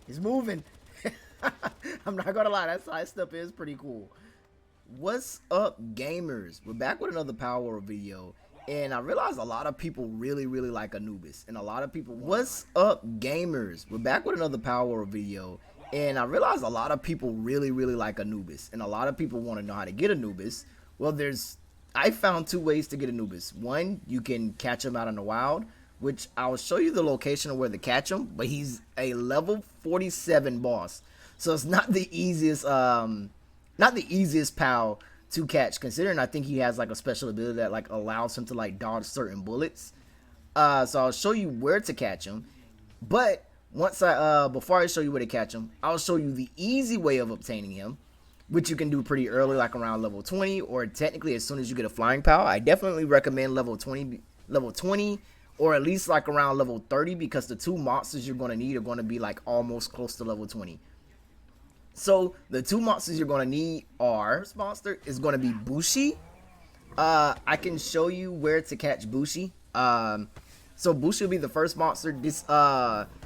He's moving. I'm not gonna lie, that side step is pretty cool. What's up, gamers? We're back with another Palworld video, and I realized a lot of people really like Anubis, and a lot of people. What's up, gamers? We're back with another Palworld video, and I realized a lot of people really like Anubis, and a lot of people want to know how to get Anubis. Well, I found two ways to get Anubis. One, you can catch him out in the wild, which I'll show you the location of where to catch him, but he's a level 47 boss, so it's not the easiest pal to catch, considering I think he has like a special ability that like allows him to like dodge certain bullets. So I'll show you where to catch him, but before I show you where to catch him, I'll show you the easy way of obtaining him, which you can do pretty early, like around level 20, or technically as soon as you get a flying pal. I definitely recommend level 20, or at least like around level 30, because the two monsters you're going to need are going to be like almost close to level 20. So the two monsters you're gonna need are, first monster is gonna be Bushi. I can show you where to catch Bushi. So Bushi will be the first monster.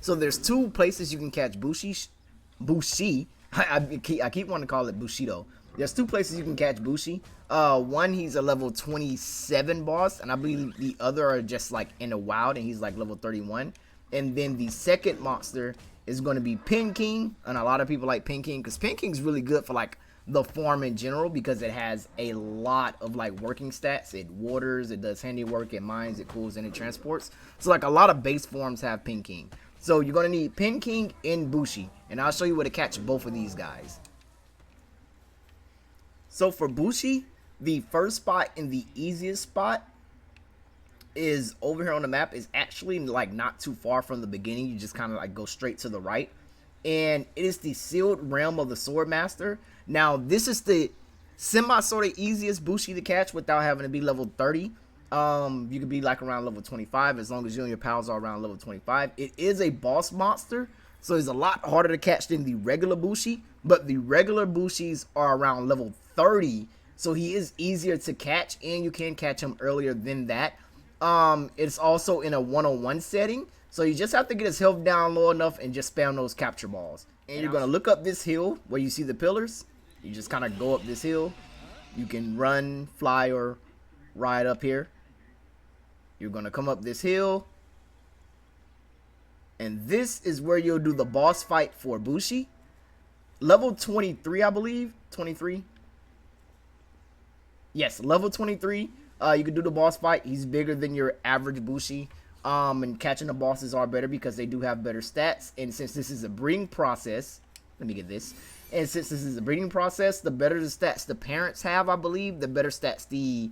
So there's two places you can catch Bushi. I keep wanting to call it Bushido. There's two places you can catch Bushi. One, he's a level 27 boss, and I believe the other are just like in the wild, and he's like level 31. And then the second monster is going to be Pin King, and a lot of people like Pin King because Pin King's really good for like the farm in general, because it has a lot of like working stats. It waters, it does handiwork, it mines, it cools, and it transports. So like a lot of base forms have Pin King. So you're going to need Pin King and Bushi, and I'll show you where to catch both of these guys. So for Bushi, the first spot and the easiest spot is over here on the map. Is actually like not too far from the beginning. You just kind of like go straight to the right, and it is the sealed realm of the Swordmaster. Now this is the semi sort of easiest Bushi to catch without having to be level 30. You could be like around level 25 as long as you and your pals are around level 25. It is a boss monster, so it's a lot harder to catch than the regular Bushi, but the regular Bushis are around level 30, so he is easier to catch, and you can catch him earlier than that. It's also in a one-on-one setting, so you just have to get his health down low enough and just spam those capture balls. And you're gonna look up this hill where you see the pillars. You just kind of go up this hill. You can run, fly, or ride up here. You're gonna come up this hill, and this is where you'll do the boss fight for Bushi. Level 23, I believe. 23. Yes, level 23. You can do the boss fight. He's bigger than your average Bushi. And catching the bosses are better because they do have better stats. And since this is a breeding process, let me get this. And since this is a breeding process, the better the stats the parents have, I believe, the better stats the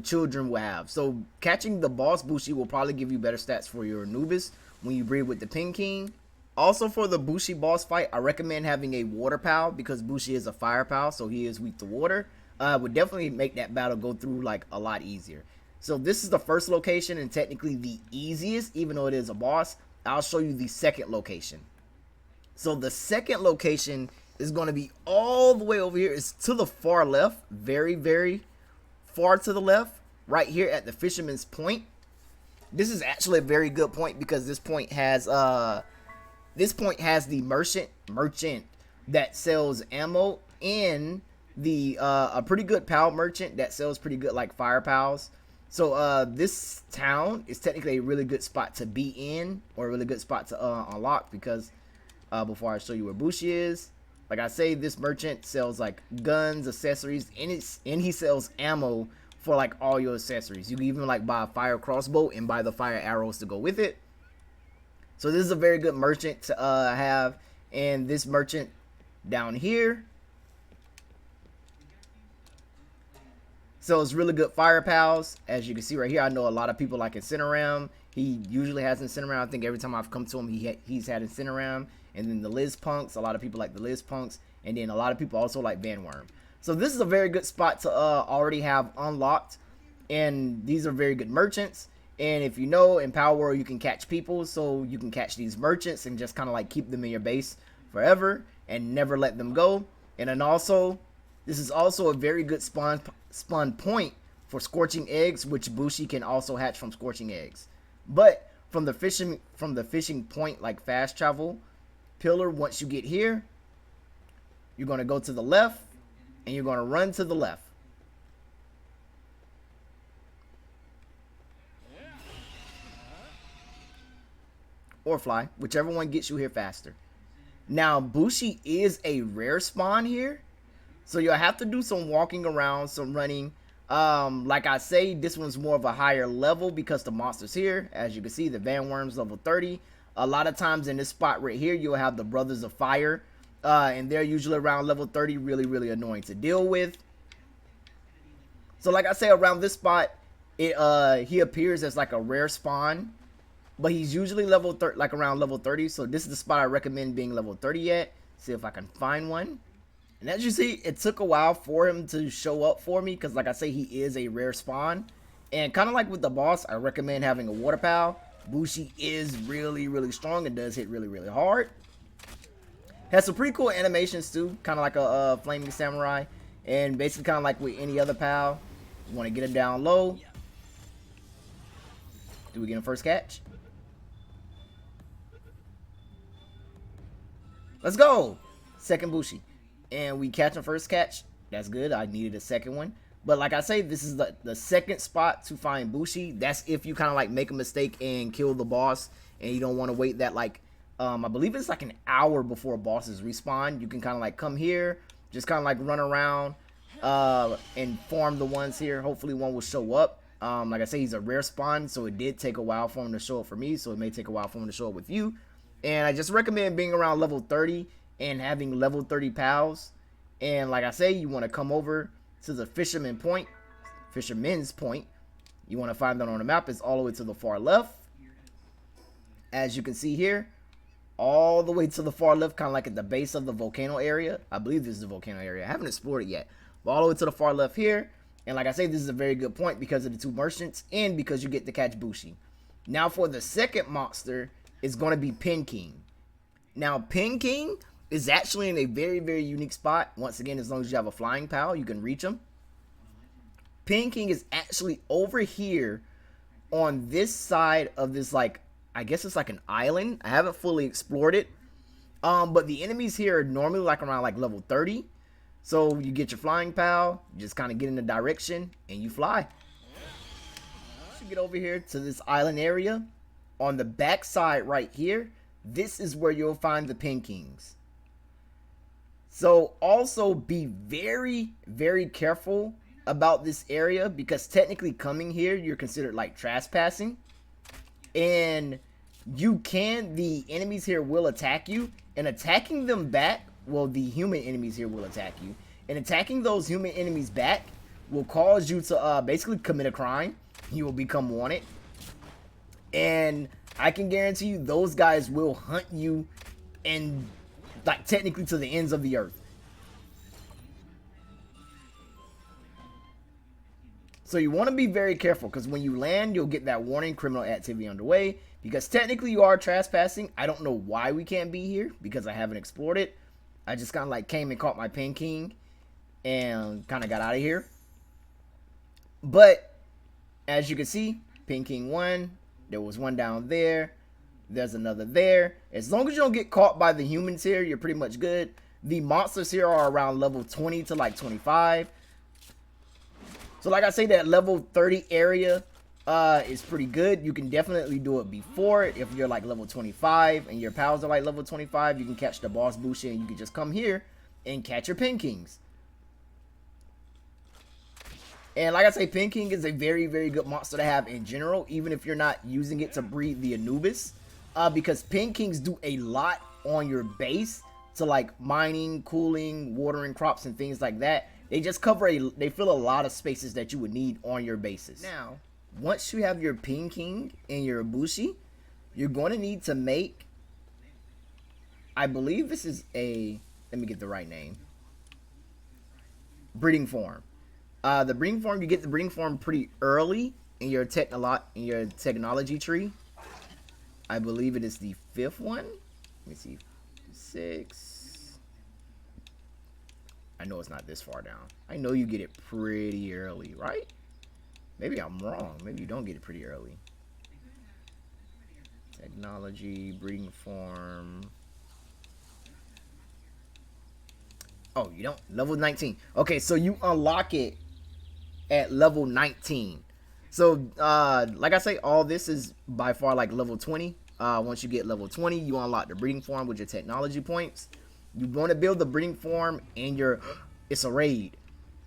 children will have. So catching the boss Bushi will probably give you better stats for your Anubis when you breed with the Pin King. Also, for the Bushi boss fight, I recommend having a water pal, because Bushi is a fire pal, so he is weak to water. Would definitely make that battle go through like a lot easier. So this is the first location, and technically the easiest, even though it is a boss. I'll show you the second location. So the second location is going to be all the way over here. It's to the far left, very far to the left, right here at the Fisherman's Point. This is actually a very good point, because this point has the merchant that sells ammo, and the a pretty good pal merchant that sells pretty good like fire pals. So this town is technically a really good spot to be in, or a really good spot to unlock, because before I show you where Bushi is, like I say, this merchant sells like guns, accessories, and he sells ammo for like all your accessories. You can even like buy a fire crossbow and buy the fire arrows to go with it. So this is a very good merchant to have. And this merchant down here sells really good fire pals. As you can see right here, I know a lot of people like Incineram. He usually has Incineram. I think every time I've come to him, he's had Incineram. And then the Liz Punks, a lot of people like the Liz Punks. And then a lot of people also like Vanworm. So this is a very good spot to already have unlocked. And these are very good merchants. And if you know, in Palworld you can catch people, so you can catch these merchants and just kind of like keep them in your base forever and never let them go. And then also, this is also a very good spawn point for scorching eggs, which Bushi can also hatch from scorching eggs. But from the fishing point, like fast travel pillar. Once you get here, you're going to go to the left and you're going to run to the left. Or fly, whichever one gets you here faster. Now, Bushi is a rare spawn here, so you'll have to do some walking around, some running. Like I say, this one's more of a higher level because the monsters here, as you can see, the Van Worms level 30. A lot of times in this spot right here, you'll have the Brothers of Fire, and they're usually around level 30, really annoying to deal with. So like I say, around this spot, he appears as like a rare spawn, but he's usually level 30, like around level 30. So this is the spot I recommend being level 30 at. See if I can find one. And as you see, it took a while for him to show up for me because, like I say, he is a rare spawn. And kind of like with the boss, I recommend having a water pal. Bushi is really strong and does hit really hard. Has some pretty cool animations too, kind of like a flaming samurai. And basically kind of like with any other pal, you want to get him down low. Do we get him first catch? Let's go! Second Bushi. And we catch him first catch. That's good. I needed a second one. But like I say, this is the second spot to find Bushi. That's if you kind of like make a mistake and kill the boss. And you don't want to wait that like, I believe it's like an hour before bosses respawn. You can kind of like come here. Just kind of like run around and farm the ones here. Hopefully one will show up. Like I say, he's a rare spawn. So it did take a while for him to show up for me. So it may take a while for him to show up with you. And I just recommend being around level 30 and having level 30 pals. And like I say, you want to come over to the Fisherman's Point. You want to find that on the map. It's all the way to the far left. As you can see here, all the way to the far left, kind of like at the base of the volcano area. I believe this is the volcano area. I haven't explored it yet. But all the way to the far left here. And like I say, this is a very good point because of the two merchants and because you get to catch Bushi. Now for the second monster, is going to be Pin King. Now, Pin King is actually in a very unique spot. Once again, as long as you have a flying pal, you can reach him. Pin King is actually over here on this side of this, like, I guess it's like an island. I haven't fully explored it. But the enemies here are normally like around like level 30. So you get your flying pal, you just kind of get in the direction, and you fly. You get over here to this island area. On the back side right here, this is where you'll find the Pin Kings. So also be very careful about this area because technically coming here, you're considered like trespassing. And the enemies here will attack you. And attacking them back, well, the human enemies here will attack you. And attacking those human enemies back will cause you to basically commit a crime. You will become wanted. And I can guarantee you those guys will hunt you and like technically to the ends of the earth. So you want to be very careful because when you land, you'll get that warning, criminal activity underway. Because technically you are trespassing. I don't know why we can't be here because I haven't explored it. I just kind of like came and caught my Pin King and kind of got out of here. But as you can see, Pin King won. There was one down there. There's another there. As long as you don't get caught by the humans here, you're pretty much good. The monsters here are around level 20 to like 25. So like I say, that level 30 area is pretty good. You can definitely do it before. If you're like level 25 and your pals are like level 25, you can catch the boss Bushi and you can just come here and catch your Pin Kings. And like I say, Pin King is a very good monster to have in general, even if you're not using it to breed the Anubis. Because Pin Kings do a lot on your base to like mining, cooling, watering crops, and things like that. They just they fill a lot of spaces that you would need on your bases. Now, once you have your Pin King and your Bushi, you're going to need to make, I believe this is let me get the right name, breeding form. The breeding form, you get the breeding form pretty early in your technology tree. I believe it is the 5th one. Let me see. 6. I know it's not this far down. I know you get it pretty early, right? Maybe I'm wrong. Maybe you don't get it pretty early. technology, breeding form. Oh, you don't? Level 19. Okay, so you unlock it at level 19. So, like I say, all this is by far like level 20. Once you get level 20, you unlock the breeding form with your technology points. You want to build the breeding form in your... It's a raid.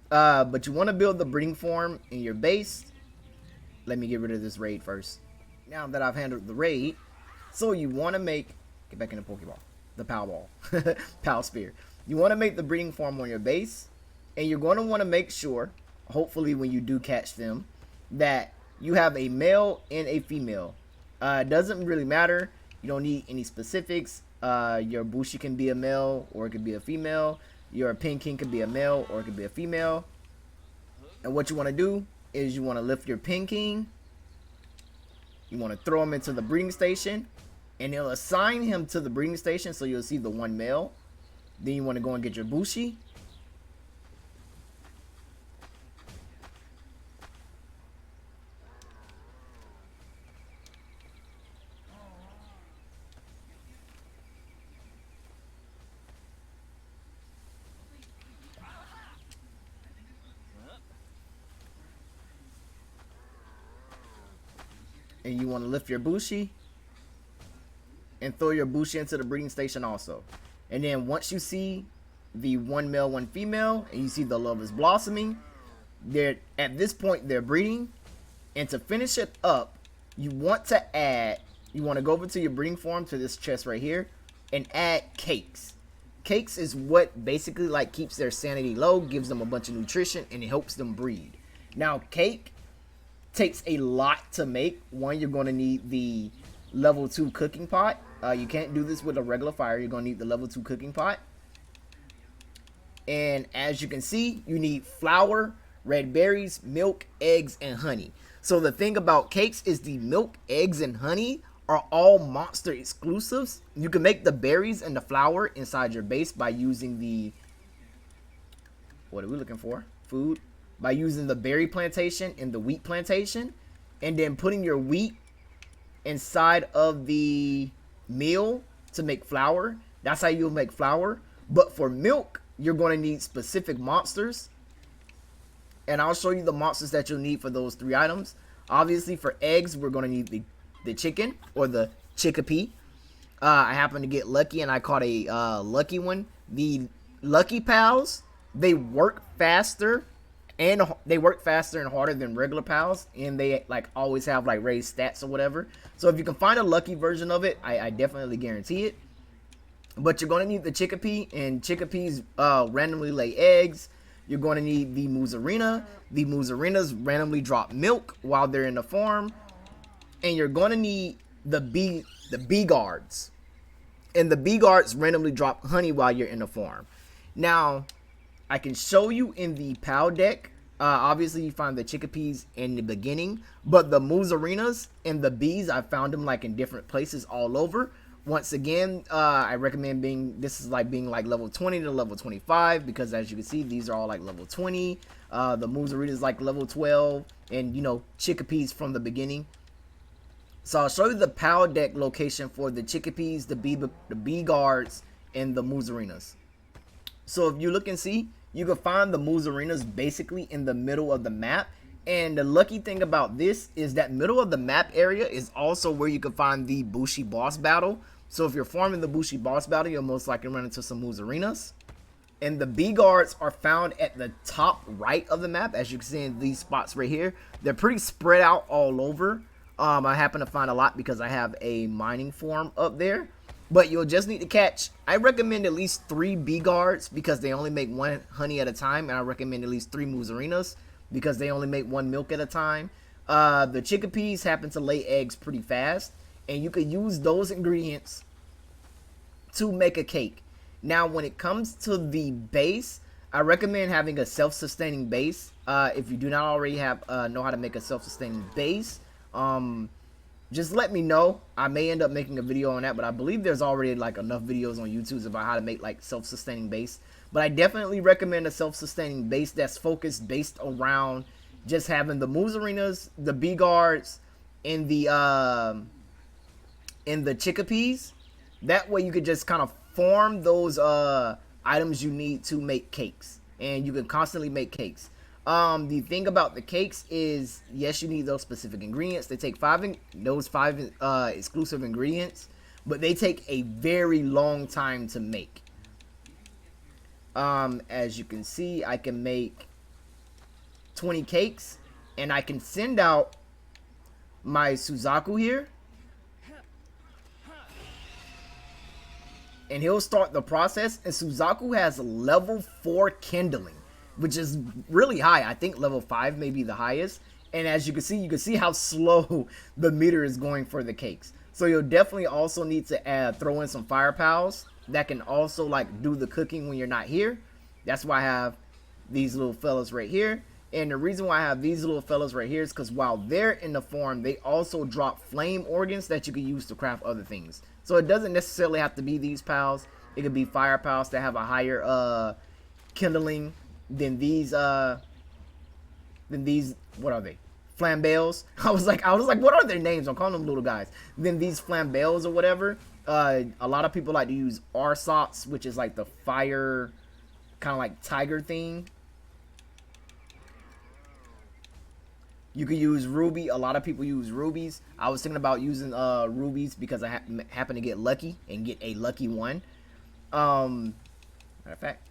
But you want to build the breeding form in your base. Let me get rid of this raid first. Now that I've handled the raid, so you want to make... Get back in the Pokeball. The Palworld. Pal Spear. You want to make the breeding form on your base. And you're going to want to make sure, hopefully when you do catch them, that you have a male and a female. It doesn't really matter. You don't need any specifics. Your Bushi can be a male or it could be a female. Your Pinking could be a male or it could be a female. And what you want to do is you want to lift your Pinking. You want to throw him into the breeding station. And it'll assign him to the breeding station, so you'll see the one male. Then you want to go and get your Bushi. And you want to lift your Bushi and throw your Bushi into the breeding station also. And then once you see the one male, one female, and you see the love is blossoming, they're at this point they're breeding. And to finish it up, you want to go over to your breeding form, to this chest right here, and add cakes. Cakes is what basically like keeps their sanity low, gives them a bunch of nutrition, and it helps them breed. Now cake takes a lot to make. One, you're going to need the level 2 cooking pot. You can't do this with a regular fire. You're going to need the level 2 cooking pot. And as you can see, you need flour, red berries, milk, eggs, and honey. So the thing about cakes is the milk, eggs, and honey are all monster exclusives. You can make the berries and the flour inside your base by using the... What are we looking for? Food. By using the berry plantation and the wheat plantation. And then putting your wheat inside of the meal to make flour. That's how you'll make flour. But for milk, you're going to need specific monsters. And I'll show you the monsters that you'll need for those 3 items. Obviously, for eggs, we're going to need the chicken or the chickapee. I happened to get lucky and I caught a lucky one. The Lucky Pals, they work faster. And they work faster and harder than regular pals, and they like always have like raised stats or whatever. So if you can find a lucky version of it, I definitely guarantee it. But you're going to need the chickapee, and chickapees randomly lay eggs. You're going to need the Moozarina. The Moozarinas randomly drop milk while they're in the farm, and you're going to need the bee guards, and the bee guards randomly drop honey while you're in the farm. Now, I can show you in the PAL deck. Obviously, you find the chickapees in the beginning, but the Moozarinas and the bees, I found them like in different places all over. Once again, I recommend being like level 20 to level 25, because as you can see, these are all like level 20. The Moozarinas like level 12, and you know, chickapees from the beginning. So I'll show you the PAL deck location for the chickapees, the bee guards, and the Moozarinas. So if you look and see, you can find the Moozarinas basically in the middle of the map. And the lucky thing about this is that middle of the map area is also where you can find the Bushi boss battle. So if you're farming the Bushi boss battle, you'll most likely run into some Moozarinas. And the bee guards are found at the top right of the map. As you can see in these spots right here, they're pretty spread out all over. I happen to find a lot because I have a mining farm up there. But you'll just need to catch, I recommend at least 3 bee guards because they only make 1 honey at a time. And I recommend at least 3 Moozarinas because they only make 1 milk at a time. The chickapees happen to lay eggs pretty fast. And you can use those ingredients to make a cake. Now, when it comes to the base, I recommend having a self-sustaining base. If you do not already know how to make a self-sustaining base, just let me know. I may end up making a video on that, but I believe there's already like enough videos on YouTube about how to make like self-sustaining base. But I definitely recommend a self-sustaining base that's focused based around just having the Moozarinas, the bee guards, and the and the chickpeas. That way you could just kind of farm those items you need to make cakes, and you can constantly make cakes. The thing about the cakes is, yes, you need those specific ingredients. They take five exclusive ingredients, but they take a very long time to make. As you can see, I can make 20 cakes, and I can send out my Suzaku here, and he'll start the process. And Suzaku has level 4 kindling, which is really high. I think level 5 may be the highest. And as you can see how slow the meter is going for the cakes. So you'll definitely also need to throw in some fire pals that can also like do the cooking when you're not here. That's why I have these little fellas right here. And the reason why I have these little fellas right here is because while they're in the farm, they also drop flame organs that you can use to craft other things. So it doesn't necessarily have to be these pals. It could be fire pals that have a higher kindling than these what are they? Flambeals. I was like, what are their names? I'm calling them little guys. Then these flambeals or whatever. A lot of people like to use Arsots, which is like the fire kind of like tiger thing. You could use ruby. A lot of people use rubies. I was thinking about using rubies because I happen to get lucky and get a lucky one. Matter of fact,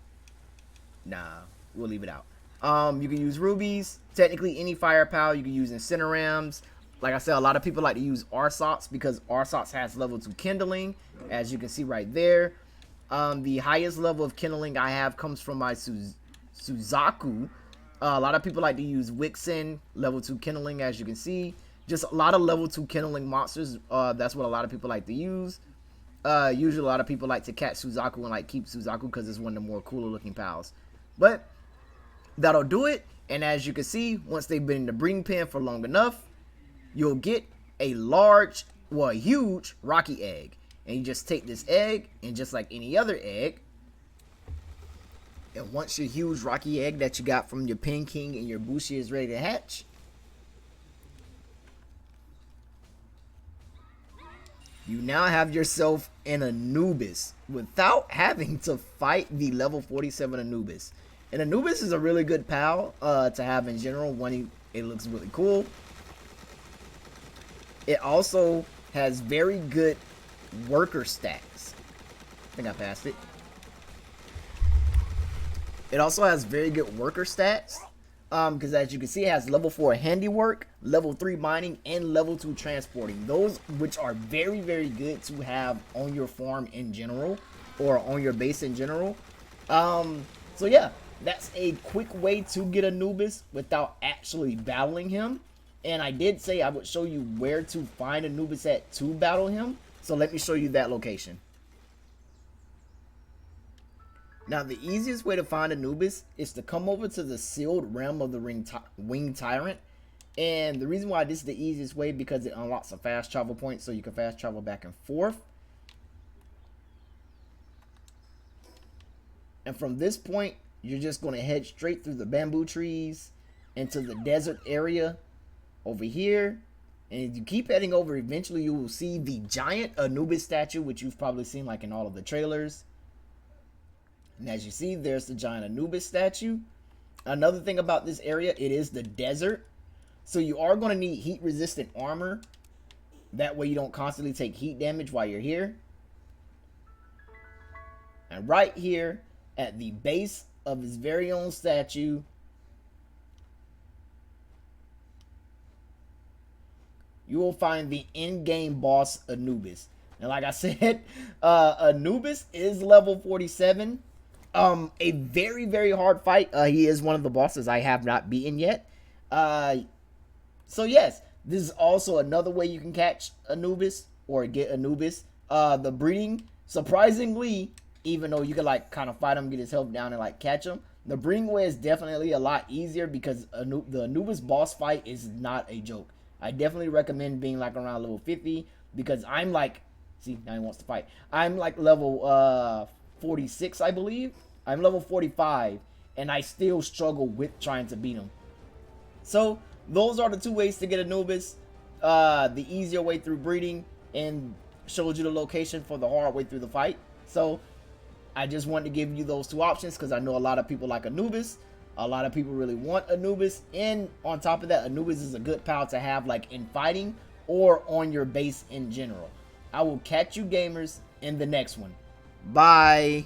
nah, we'll leave it out. You can use rubies. Technically, any fire power you can use Incinerams. Like I said, a lot of people like to use Arsots because Arsots has level 2 kindling, as you can see right there. The highest level of kindling I have comes from my Suzaku. A lot of people like to use Wixen, level 2 kindling, as you can see. Just a lot of level 2 kindling monsters. That's what a lot of people like to use. Usually a lot of people like to catch Suzaku and like keep Suzaku because it's one of the more cooler looking pals. But that'll do it. And as you can see, once they've been in the breeding pen for long enough, you'll get a large, well, a huge rocky egg. And you just take this egg, and just like any other egg, and once your huge rocky egg that you got from your Pen King and your Bushi is ready to hatch, you now have yourself an Anubis without having to fight the level 47 Anubis. And Anubis is a really good pal to have in general. One, it looks really cool. It also has very good worker stats. I think I passed it. It also has very good worker stats. Because as you can see, it has level 4 handiwork, level 3 mining, and level 2 transporting. Those which are very, very good to have on your farm in general, or on your base in general. So yeah, that's a quick way to get Anubis without actually battling him. And I did say I would show you where to find Anubis at to battle him. So let me show you that location. Now, the easiest way to find Anubis is to come over to the sealed realm of the Winged Tyrant. And the reason why this is the easiest way, because it unlocks a fast travel point, so you can fast travel back and forth. And from this point, you're just going to head straight through the bamboo trees into the desert area over here. And if you keep heading over, eventually you will see the giant Anubis statue, which you've probably seen like in all of the trailers. And as you see, there's the giant Anubis statue. Another thing about this area, it is the desert. So you are going to need heat resistant armor. That way you don't constantly take heat damage while you're here. And right here at the base of his very own statue, you will find the in-game boss Anubis. And like I said, Anubis is level 47. A very, very hard fight. He is one of the bosses I have not beaten yet. So yes, this is also another way you can catch Anubis or get Anubis. The breeding, surprisingly, even though you can like kind of fight him, get his health down and like catch him, the breeding way is definitely a lot easier because the Anubis boss fight is not a joke. I definitely recommend being like around level 50 because I'm like, see, now he wants to fight. I'm like level 46, I believe. I'm level 45 and I still struggle with trying to beat him. So those are the two ways to get Anubis. The easier way through breeding, and showed you the location for the hard way through the fight. So I just wanted to give you those two options because I know a lot of people like Anubis. A lot of people really want Anubis. And on top of that, Anubis is a good pal to have like in fighting or on your base in general. I will catch you gamers in the next one. Bye.